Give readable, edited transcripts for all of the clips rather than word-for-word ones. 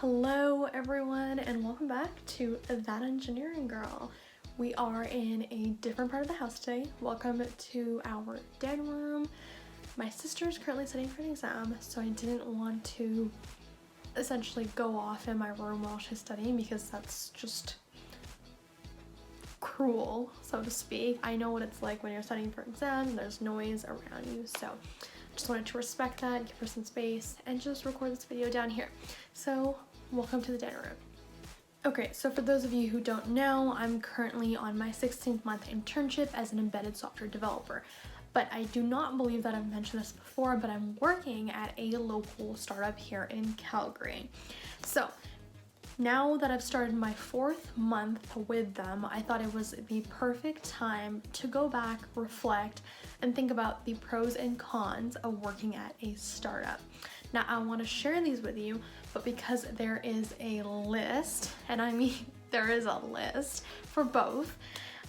Hello everyone and welcome back to That Engineering Girl. We are in a different part of the house today. Welcome to our den room. My sister is currently studying for an exam, so I didn't want to essentially go off in my room while she's studying because that's just cruel, so to speak. I know what it's like when you're studying for exams and there's noise around you, so just wanted to respect that, give her some space, and just record this video down here. So welcome to the den room. Okay, so for those of you who don't know, I'm currently on my 16th month internship as an embedded software developer. But I do not believe that I've mentioned this before, but I'm working at a local startup here in Calgary. So now that I've started my 4th month with them, I thought it was the perfect time to go back, reflect, and think about the pros and cons of working at a startup. Now, I want to share these with you, but because there is a list, and I mean there is a list for both,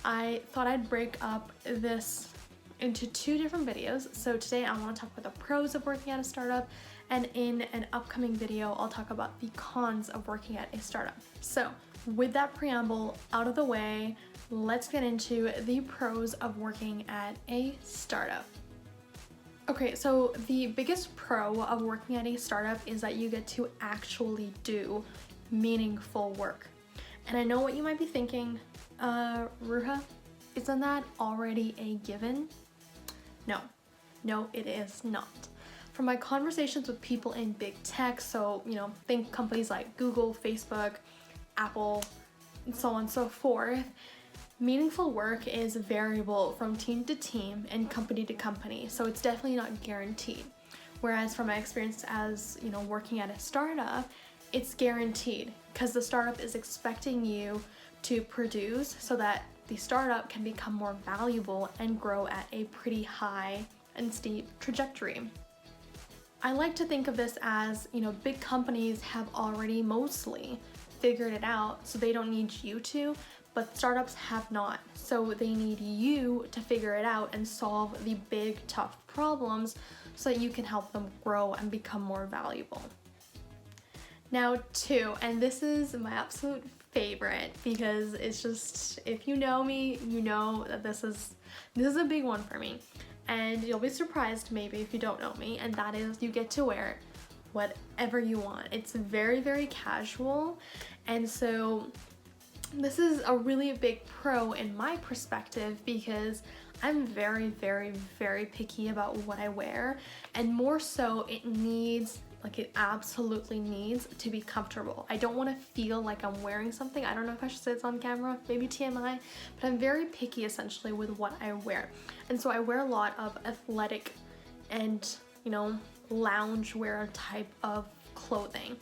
I thought I'd break up this into 2 different videos. So today I want to talk about the pros of working at a startup, and in an upcoming video I'll talk about the cons of working at a startup. So with that preamble out of the way, let's get into the pros of working at a startup. Okay, so the biggest pro of working at a startup is that you get to actually do meaningful work. And I know what you might be thinking, Ruha, isn't that already a given? No, it is not. From my conversations with people in big tech, so, think companies like Google, Facebook, Apple, and so on and so forth, meaningful work is variable from team to team and company to company, so it's definitely not guaranteed. Whereas from my experience as, working at a startup, it's guaranteed because the startup is expecting you to produce so that the startup can become more valuable and grow at a pretty high and steep trajectory. I like to think of this as, big companies have already mostly figured it out, so they don't need you to, but startups have not. So they need you to figure it out and solve the big, tough problems so that you can help them grow and become more valuable. Now 2, and this is my absolute favorite because it's just, if you know me, you know that this is a big one for me. And you'll be surprised maybe if you don't know me, and that is you get to wear whatever you want. It's very, very casual, and so this is a really big pro in my perspective because I'm very, very, very picky about what I wear, and more so it absolutely needs to be comfortable. I don't want to feel like I'm wearing something. I don't know if I should say it's on camera, maybe TMI, but I'm very picky essentially with what I wear. And so I wear a lot of athletic and, lounge wear type of clothing.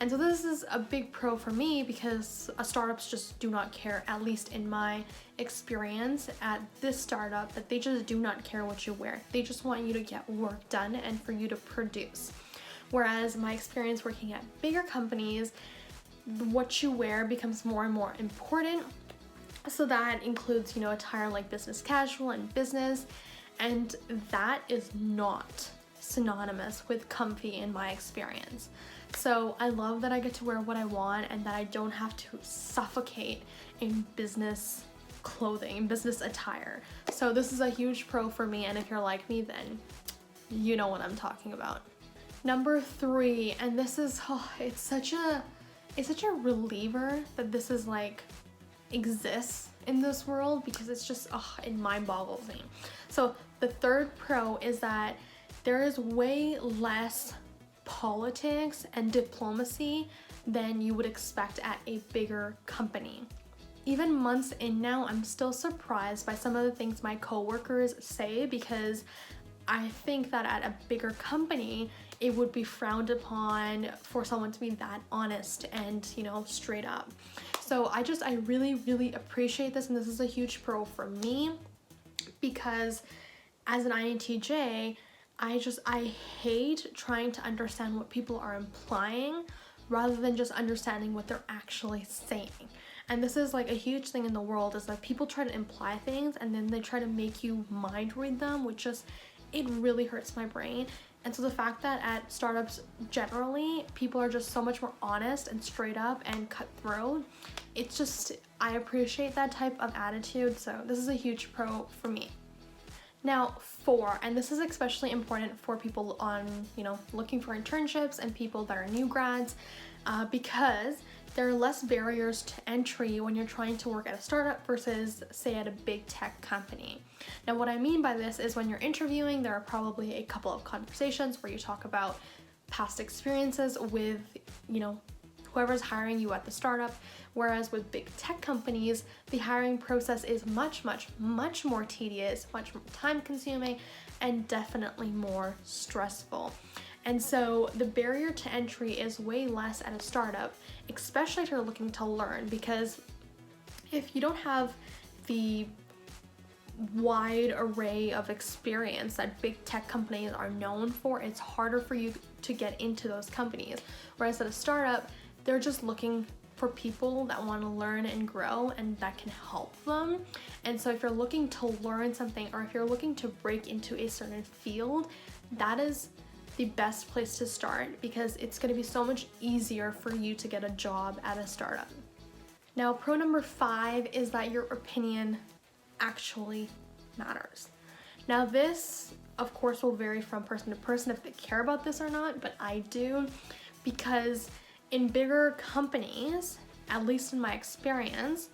And so this is a big pro for me because startups just do not care, at least in my experience at this startup, that they just do not care what you wear. They just want you to get work done and for you to produce. Whereas my experience working at bigger companies, what you wear becomes more and more important. So that includes, attire like business casual and business, and that is not synonymous with comfy in my experience. So I love that I get to wear what I want and that I don't have to suffocate in business clothing, business attire. So this is a huge pro for me, and if you're like me, then you know what I'm talking about. Number 3, and this is, it's such a reliever that this is exists in this world because it's just, it mind boggles me. So the 3rd pro is that there is way less politics and diplomacy than you would expect at a bigger company. Even months in now, I'm still surprised by some of the things my coworkers say because I think that at a bigger company, it would be frowned upon for someone to be that honest and, straight up. So I really, really appreciate this, and this is a huge pro for me because as an INTJ, I hate trying to understand what people are implying rather than just understanding what they're actually saying. And this is a huge thing in the world, is that people try to imply things and then they try to make you mind read them, which just, it really hurts my brain. And so the fact that at startups generally, people are just so much more honest and straight up and cutthroat, it's just, I appreciate that type of attitude. So this is a huge pro for me. Now 4, and this is especially important for people on, looking for internships and people that are new grads, because there are less barriers to entry when you're trying to work at a startup versus, say, at a big tech company. Now, what I mean by this is when you're interviewing, there are probably a couple of conversations where you talk about past experiences with, whoever's hiring you at the startup. Whereas with big tech companies, the hiring process is much, much, much more tedious, much more time consuming, and definitely more stressful. And so the barrier to entry is way less at a startup, especially if you're looking to learn, because if you don't have the wide array of experience that big tech companies are known for, it's harder for you to get into those companies. Whereas at a startup, they're just looking for people that want to learn and grow and that can help them. And so if you're looking to learn something, or if you're looking to break into a certain field, that is the best place to start, because it's going to be so much easier for you to get a job at a startup. Now, pro number 5 is that your opinion actually matters. Now, this, of course, will vary from person to person if they care about this or not, but I do, because in bigger companies, at least in my experience,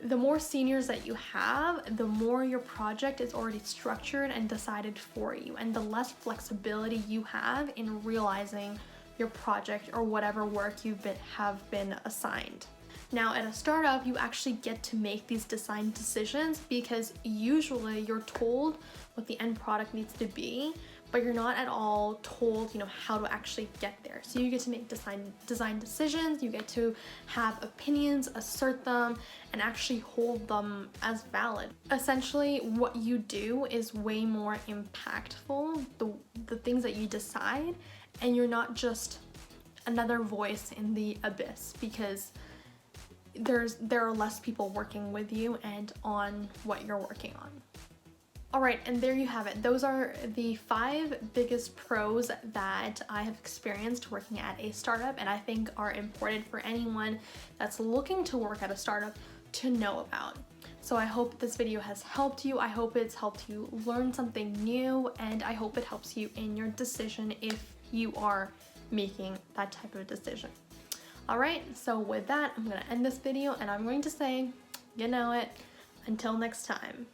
the more seniors that you have, the more your project is already structured and decided for you, and the less flexibility you have in realizing your project or whatever work you have been assigned. Now, at a startup, you actually get to make these design decisions, because usually you're told what the end product needs to be, but you're not at all told, how to actually get there. So you get to make design decisions, you get to have opinions, assert them, and actually hold them as valid. Essentially, what you do is way more impactful, the things that you decide, and you're not just another voice in the abyss, because there are less people working with you and on what you're working on. All right, and there you have it. Those are the 5 biggest pros that I have experienced working at a startup, and I think are important for anyone that's looking to work at a startup to know about. So I hope this video has helped you. I hope it's helped you learn something new, and I hope it helps you in your decision if you are making that type of decision. All right, so with that, I'm gonna end this video, and I'm going to say, until next time.